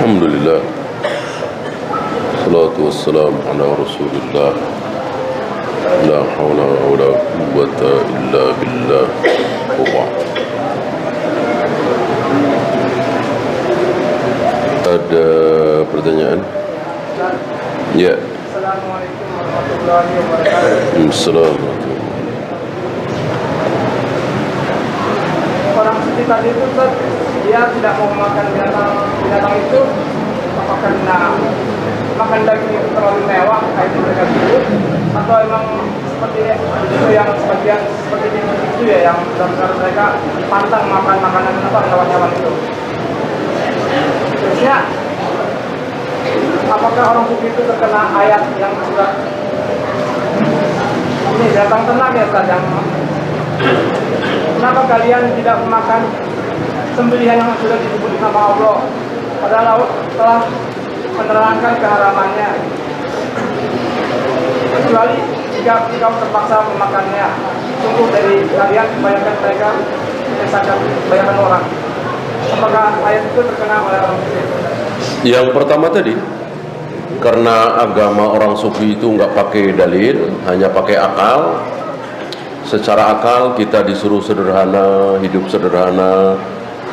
Alhamdulillah, salatu wassalamu ala rasulillah, la hawla wa la quwwata illa billah wa ba'd. Ada pertanyaan? Ya. Assalamualaikum warahmatullahi wabarakatuh. Assalamualaikum. Orang suci tadi itu Ustaz, dia tidak mau makan binatang itu apakah karena makan daging itu terlalu mewah kayak itu mereka dulu, atau emang seperti itu yang sebagian seperti itu ya yang benar-benar mereka pantang makan makanan hewan-hewan itu. Terusnya apakah orang suci itu terkena ayat yang sudah ini datang tenang ya Ustaz, yang kenapa kalian tidak makan sembelihan yang sudah disebut nama Allah, padahal Allah telah menerangkan keharamannya, kecuali jika kau terpaksa memakannya. Sungguh dari kalian kebanyakan mereka menyesatkan kebanyakan orang. Apakah ayat itu terkena oleh orang suci? Yang pertama tadi, karena agama orang sufi itu nggak pakai dalil, hanya pakai akal. Secara akal kita disuruh sederhana, hidup sederhana,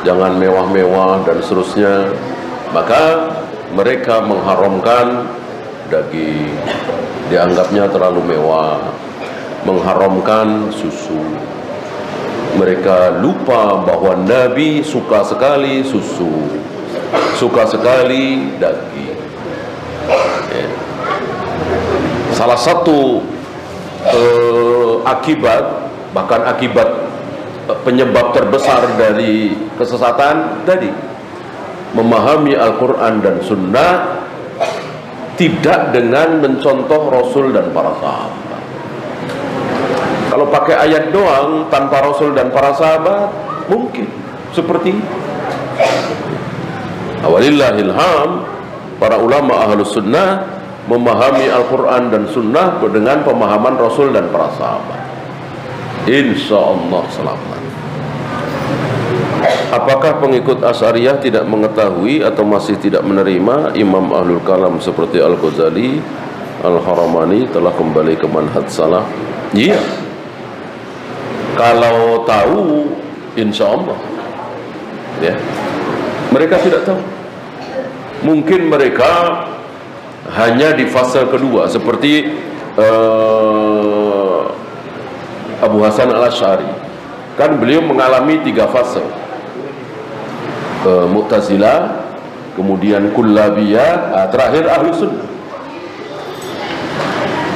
jangan mewah-mewah dan seterusnya. Maka mereka mengharamkan daging, dianggapnya terlalu mewah, mengharamkan susu. Mereka lupa bahwa Nabi suka sekali susu, suka sekali daging. Ya. Salah satu akibat, bahkan akibat penyebab terbesar dari kesesatan tadi, memahami Al-Quran dan Sunnah tidak dengan mencontoh Rasul dan para sahabat. Kalau pakai ayat doang tanpa Rasul dan para sahabat, mungkin seperti awalillahilham, para ulama ahlus sunnah memahami Al-Quran dan Sunnah dengan pemahaman Rasul dan para sahabat. Insya Allah selamat. Apakah pengikut Asy'ariyah tidak mengetahui atau masih tidak menerima Imam Ahlul Kalam seperti Al-Ghazali, Al-Haramani telah kembali ke manhaj salaf? Iya. Kalau tahu, insya Allah. Ya. Mereka tidak tahu. Mungkin mereka hanya di fase kedua, seperti Abu Hasan Al-Asy'ari. Kan beliau mengalami 3 fase. Mu'tazilah, kemudian Kullabiyah, terakhir Ahlus Sunnah.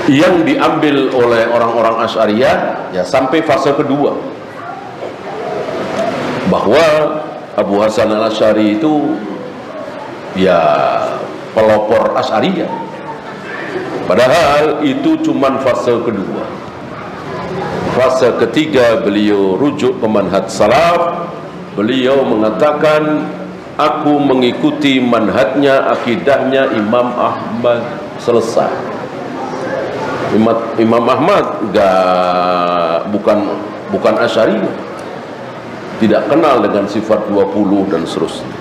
Yang diambil oleh orang-orang Asy'ariyah ya sampai fase kedua, bahwa Abu Hasan Al-Asy'ari itu ya pelopor Asy'ariyah. Padahal itu cuman fase kedua. Fase ketiga beliau rujuk ke manhaj salaf. Beliau mengatakan, aku mengikuti manhajnya, akidahnya Imam Ahmad. Selesai. Imam Ahmad bukan Asy'ariyah, tidak kenal dengan sifat 20 dan seterusnya.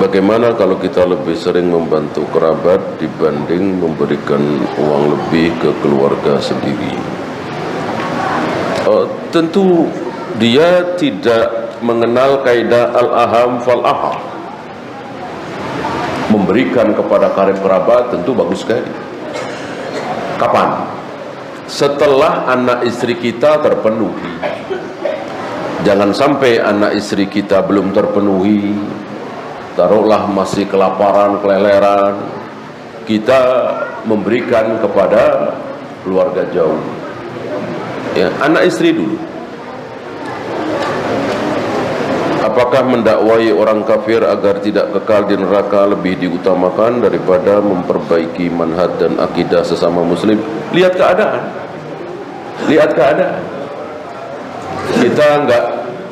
Bagaimana kalau kita lebih sering membantu kerabat dibanding memberikan uang lebih ke keluarga sendiri? Tentu dia tidak mengenal kaidah al-aham fal-aham. Memberikan kepada karib kerabat tentu bagus sekali. Kapan? Setelah anak istri kita terpenuhi. Jangan sampai anak istri kita belum terpenuhi, taruhlah masih kelaparan, keleleran, kita memberikan kepada keluarga jauh. Ya, anak istri dulu. Apakah mendakwai orang kafir agar tidak kekal di neraka lebih diutamakan daripada memperbaiki manhaj dan akidah sesama muslim? Lihat keadaan. Lihat keadaan.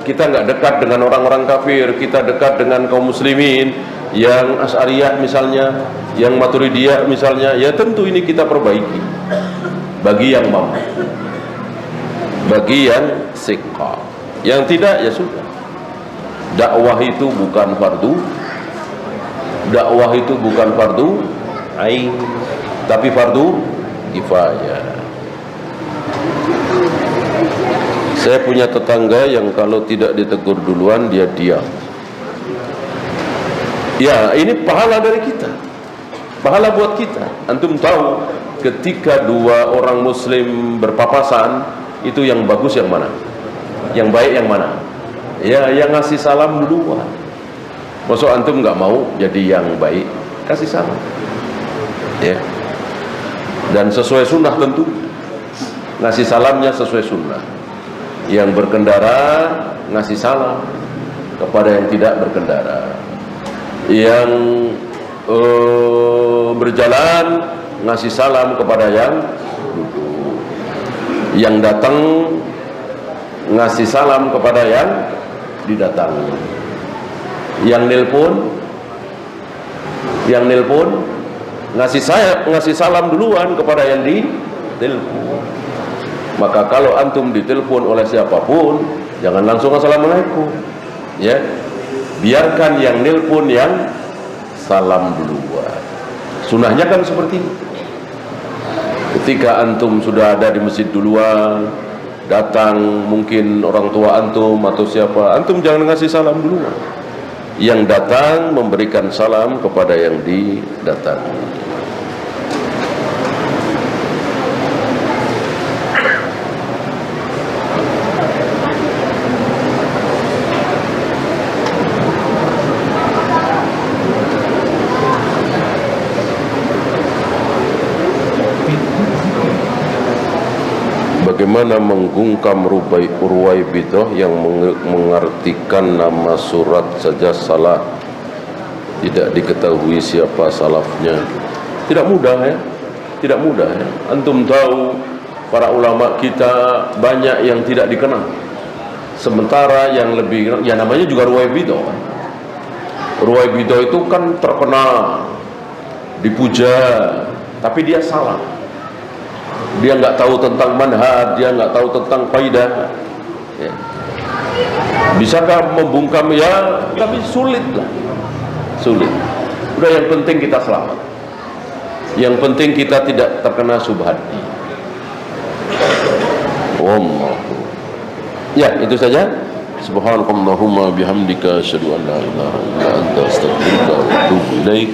Kita enggak dekat dengan orang-orang kafir, kita dekat dengan kaum muslimin. yang Asy'ariyah misalnya, yang Maturidiyah misalnya, ya tentu ini kita perbaiki bagi yang mampu, bagi yang siqah. Yang tidak ya sudah. Dakwah itu bukan fardu, dakwah itu bukan fardu ain, tapi fardu kifayah. Saya punya tetangga yang kalau tidak ditegur duluan dia diam. Ya, ini pahala dari kita, pahala buat kita. Antum tahu ketika dua orang muslim berpapasan, itu yang bagus yang mana? Yang baik yang mana? Ya, yang ngasih salam duluan. Maksud antum nggak mau jadi yang baik, kasih salam. Ya. Dan sesuai sunnah tentu. Ngasih salamnya sesuai sunnah. Yang berkendara ngasih salam kepada yang tidak berkendara. Yang berjalan ngasih salam kepada yang duduk. Yang datang ngasih salam kepada yang didatangi. Yang nelpon ngasih salam duluan kepada yang ditelepon. Maka kalau antum ditelepon oleh siapapun, jangan langsung assalamualaikum, ya. Biarkan yang nelpon yang salam duluan. Sunnahnya kan seperti itu. Ketika antum sudah ada di masjid duluan, datang mungkin orang tua antum atau siapa, antum jangan ngasih salam duluan. Yang datang memberikan salam kepada yang didatangi. Bagaimana menggungkam Ruwaibidah yang mengartikan nama surat saja salah, tidak diketahui siapa salafnya? Tidak mudah ya, tidak mudah ya. Antum tahu para ulama kita banyak yang tidak dikenal, sementara yang lebih, ya namanya juga Ruwaibidah. Ruwaibidah itu kan terkenal, dipuja, tapi dia salah. Dia nggak tahu tentang manhaj, dia nggak tahu tentang faidah. Ya. Bisakah membungkam? Ya, tapi sulit lah, sulit. Udah, yang penting kita selamat. Yang penting kita tidak terkena subhat. Ya, itu saja. Subhanakallahumma bihamdika asyhadu an la ilaha illa anta astaghfiruka wa atubu ilaik.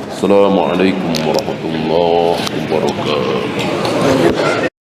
Assalamualaikum warahmatullahi wabarakatuh.